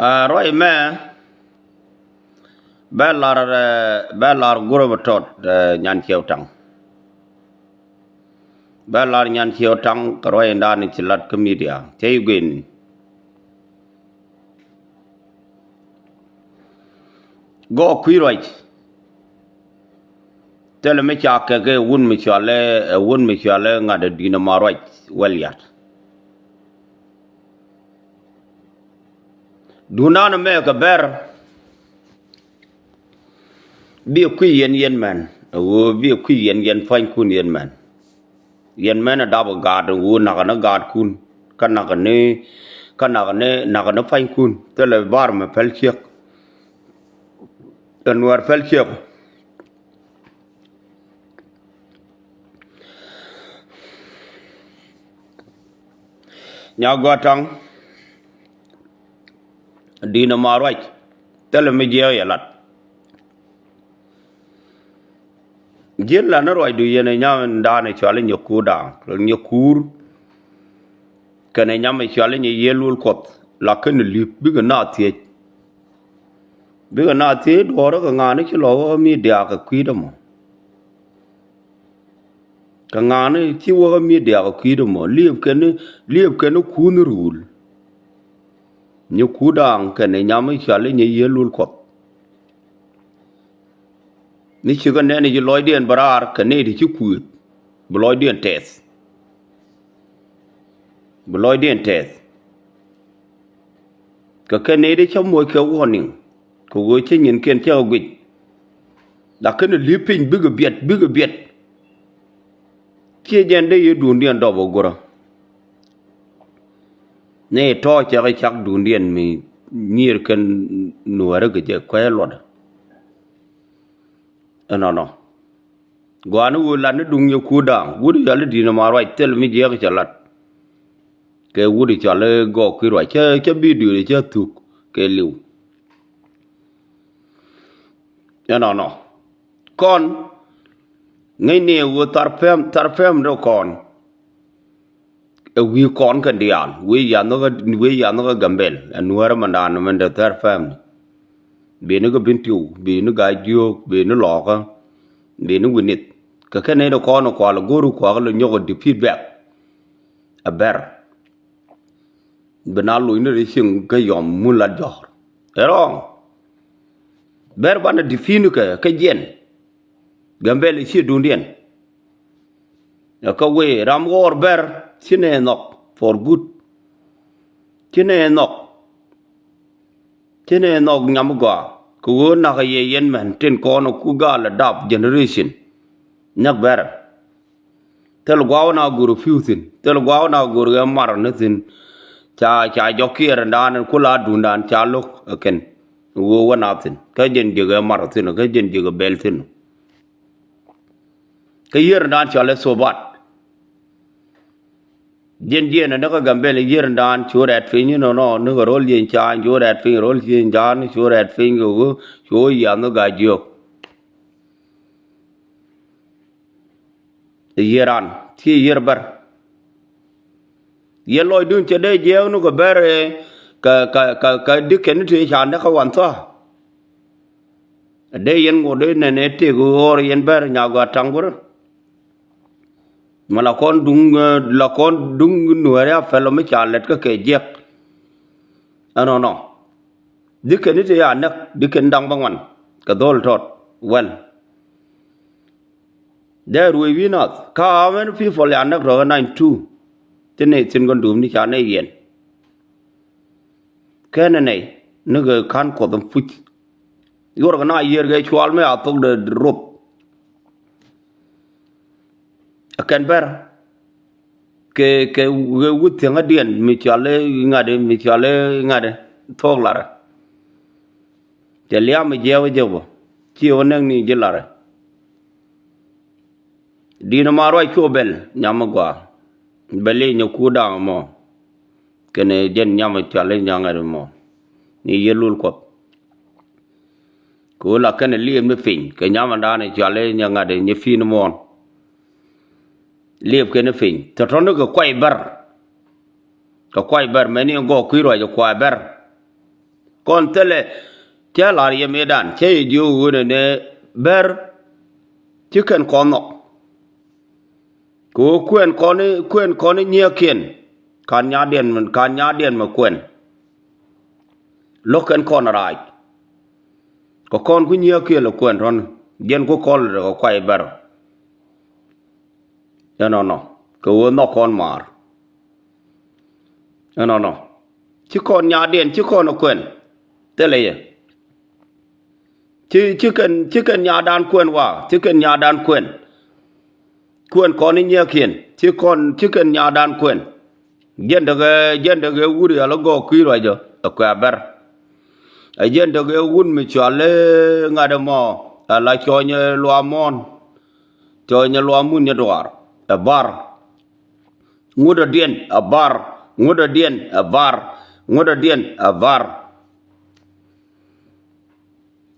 Rồi mẹ bé lar guru betot nyan chiêu trăng bé lar nyan chiêu trăng rồi nda ni chilat ke media thấy gin go quy rồi tele me cha ke wun me chale ngade dina maroj welyat dunana me ka ber bi quy yen man wo bi quy yen fain kun yen man double guard wo na guard kun kana ne fain kun tele bar me pel chek anwar fel chek nya gotang dina maroj tele me je yalat jir la na roi du yene nyam da ne chale nyoku da nyokur kane nyam chale ni yelul kot la ken lip biga na tie do ro nga ne chlo mi dia ka kwida mo ka nga ne chi wo mi dia ka kwida mo liep ken kun rul nyoku da kane nyam chale ni yelul kot ni chiga ne ni loidien barar ka ne di chukut loidien tes ka ke ne di chamo ke warning ko go chenyin ken cha gwit da ken lipin biga biet ke jende ye dundien do bogora ne to cha ga chak dundien mi nyir ken nuara ge je kwelod no gwanu wulan dung yo kudang wudi jale dina marwa tel mi je chalat ke wudi chale go kirwa che video che tuk ke liu no kon ngai ne wo tarfem do kon wi kon kan dial wi ya no ga gambel anwar mandan men de tarfem benu ga bintiu benu ga jiok benu loka benu winit ka kene do kono ko la guru ko la nyogo di feedback a ber bena lu ina rising ga yom mula jor erong ber bana di finu ka jen gambele chi dundien ya ka we ram gor ber chine nok for good chine nok nyam gwa ko na ga yen man ten kono ku ga la dab generation nak ber tel gwa na guru fusin tel gwa na guru ya mar na sin cha jokir ndan ku la dundan cha lok ken wo wana tin ka jen diga mar tin ka jen diga bel tin ka yer ndan cha le sobat jen na ka gambele yer ndan churat fin no no ga rol yen cha churat fin rol yen jan churat fin go cho ya no ga jok yeran ti yerbar ye loy dun che de je no ga ber ka diken ti chan da ka wan to de yen go de ne te go or yen ber nya ga tangur mala kon dung nuara felo me chalet ka ke jek no diken ti ya nak diken dang bangwan ka dol tot well there we not ka many people ya nak ro 92 tene tin gon dum ni cha ne yen ken ne ga kan ko dum fut yor ga na yer ga chwal me atok de rop akan ber ke wut nga dien mi chale ngade thok lara te liam jewo chi oneng ni jelara dina maro ko bel nyamagwa bele nyoku da mo kene jen nyama chale nyangare mo ni yelul ko la kene liem me fin ke nyama dane chale nyangade ni fin mon liep kene fin to tono ko kwai bar meni go kuiro jo kwa bar con tele che la ye medan che ju wune ne ber chicken kono ko kwen koni nye kien kan nya dien ma kwen loken kon rai ko kon ku nye kien lo kwen ron gen ko kol ko kwai ber no ko wo no kon mar no chi kon nya dien chi kon kwen tele ye chicken nya dan kwen wa chicken nya dan kwen koni nye kien chicken nya dan kwen gen de wuri ala go ku ro jo ko ber a gen de wun mi chale ngade mo ala chonye lo mun nye doar a bar nguda dien a bar nguda dien a bar nguda dien a bar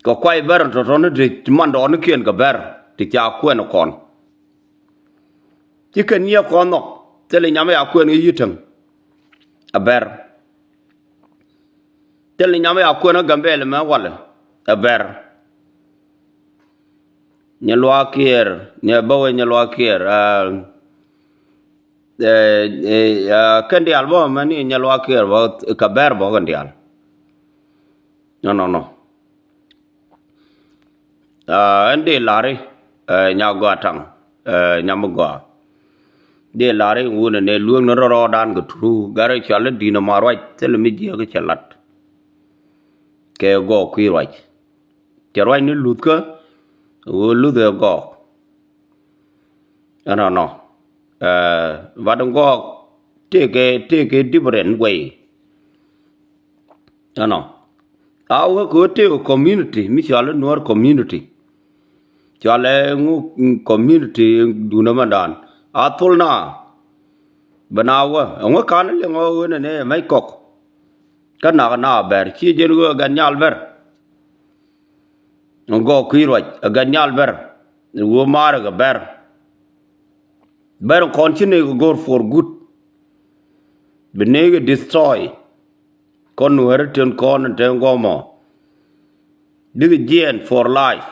ko kwai ber to to ne de man do ne kien ka ber ti cha kwen kon chicken nye kon no tele nyame ya kwen yiteng a ber tele nyame ya kwen gambele ma wala a ber nye lo akier nye bawe nye lo akier kendi albo mani nye lo akier ba ka ber ba kendi al no ende lari nya go atang nyam go de lari wona ne luong no ro dan go tru gare chale dina marwai tele mi je ga chalat ke go ku roi charwai ni lut ka wo lu de go no va dong go take a different way no our go te community mi chale nor community chale ngu community duna mandan atul na banawa ngo kan le ngo ne mai kok kana na ber chi jen go ganyal ber ngo kuiro ganyal ber wo mar ga ber continue go for good benege destroy kon wer ten kon ten go mo big gen for life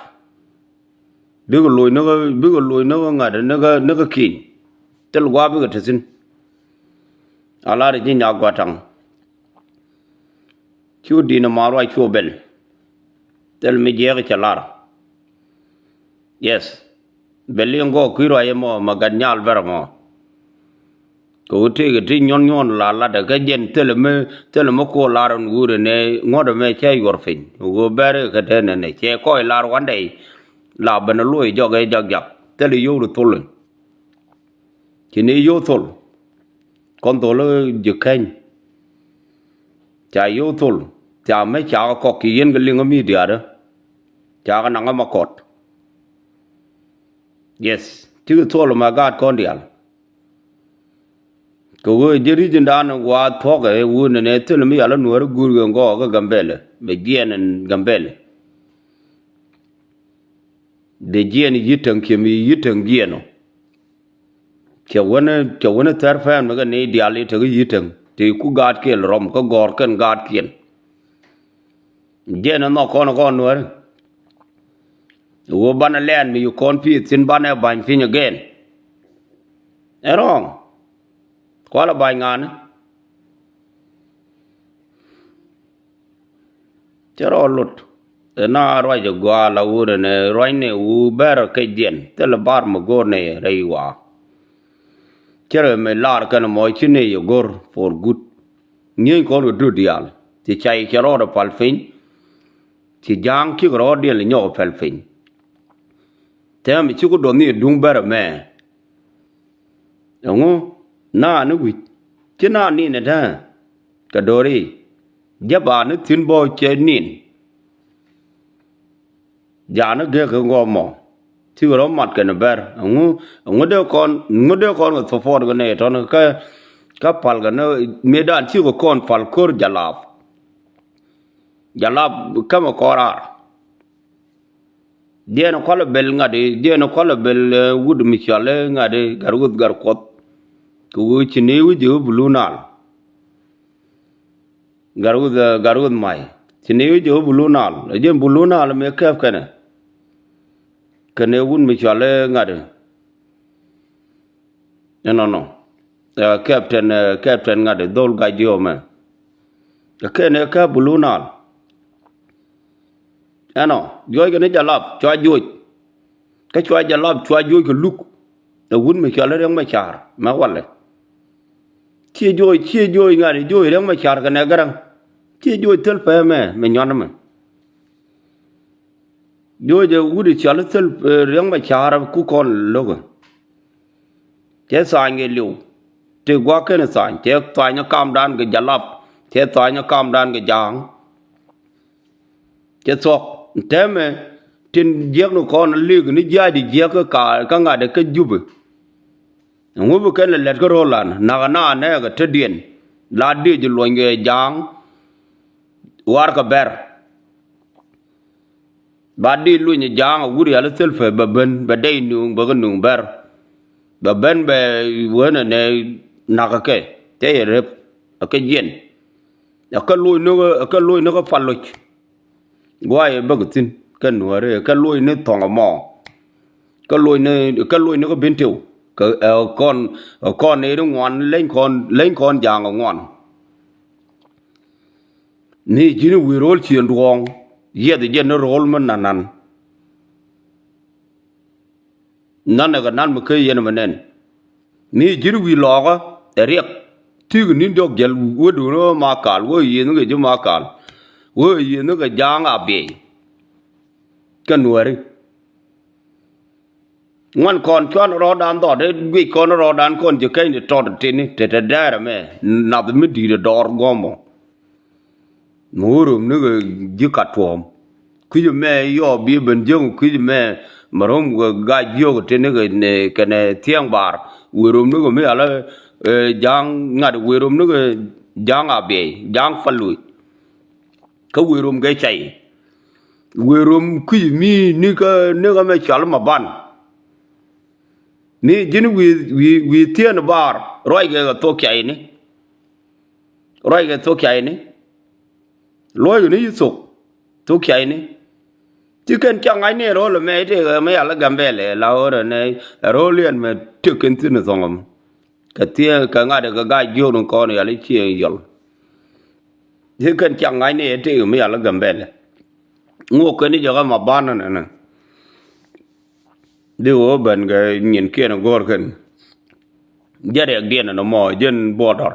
big loy no ngade naga king tel gwa big tesin ala de nya gwa tang chu dina marwa chu bel tel mi jere chalar yes beli ngo kuiro ayemo maganyal bermo ko te ti nyon la da ga jen tel mo ko laron gure ne ngodo me che yorfin go bere ga den ne che ko lar wande la bana loy joge jag tel yo ru tolun kini yo tol kon tol je ken cha yo tol cha me cha ko ki yen ga lingo mi dia da cha ga nanga makot yes ti tol ma ga kon dial ko wo jeri jindan wa thoga e wune ne tel mi ala nuor gurgo ngo ga gambele be gienen gambele de gien yitang kemi yitang gieno ke wona tar fam ga ne diali to yitang te ku gat ke rom ko gor kan gat kien gien no ko nuor wo bana len mi you compete sin bana ban fin again erong kwala bay ngana chero lut na roi jo gwa la ure ne roi ne u ber ke dien tel bar mo gor ne reiwa chero me lar kan mo chine yo gor for good ni ko do dial ti chai chero do palfin ti jang ki ro dial nyo palfin tem chi ko do ni dung ber me ngo na nu wi china ni ne da ka dori jaba nu tin bo che nin ja nu ge ko ngo mo ti ro mat ka ne ber ngo de kon so for go ne to ka pal ga no medan ti ko kon pal kor jalab kama kora dien ko le bel ngade dien ko le bel wud mi chale ngade garut gar kot ko chini wu je bulunal garud mai Sini jo bulunal, jem bulunal me kef kene wun mi chale ngade. No. Captain ngade dol ga jo man. Kene ka bulunal. Joy kene jalap, chwa joy. Ka chwa jalap, chwa joy ke luk. Wun mi chale reng ma char, ma wale. Chia joy ngade joy reng ma char kene garang. Chia joy tel pa me nyon me. Joy je wudi chale tel reng ma char ku kon logo. Che sa nge liu. Te gwa kene sa, che sa nya kam dan ke jalap, che sa nya kam dan ke jang. Che sok teme tin jek no kon lig ni jadi jek ka ngade ke jube. Ngubu ken let ko rolan na ne ga tedien la di ju lo nge jang war ka ber ba di lu ni jang wuri ala selfe ba ben ba dei nu ba nu ber ba ben be wona ne na ka ke te rep ka jen ka lu no ka falloch gwaye ba gutin kan ware ka lu ni tonga mo ka lu ni ka bintiu con này nó ngon lên con giang ở ngon ni chỉ nó quy roll chuyện ruộng giờ thì giờ nó roll mà nan là cái nan mà cái gì mà nên ni chỉ nó quy lò á riêng thì cái nín dọc gel vừa đủ nó mà cào vừa gì nó cái chứ mà cào vừa gì nó cái giang à bể cái nuôi ngon con cho nó rò đan đỏ đấy vì con nó rò đan con chỉ cái này tròn trên này để ra mẹ nạp mới đi được đỏ gom mà ngủ nó cái dư cắt phồng khi mẹ yo bị bệnh dương khi mẹ mà hôm gai yo trên cái này thiang bar ngủ nó cái mẹ là giang ngắt ngủ nó cái giang à bể giang phật lụi cái ngủ cái chạy ngủ khi mi ní cái mẹ chả mà ban ni jini wi tien bar roi ge to kai ni loi ni su to kai ni ti ken chang ai ne ro le me te me ala gambele la ora ne ro lien me tu ken tin songom ka tie ka nga de ga jo no ko ne ali chi yol ti ken chang ai ne te me ala gambele ngo ko ni jo ma ban na điều bên cái nhìn kia nó gor gần giờ đẹp điện nó mò dân border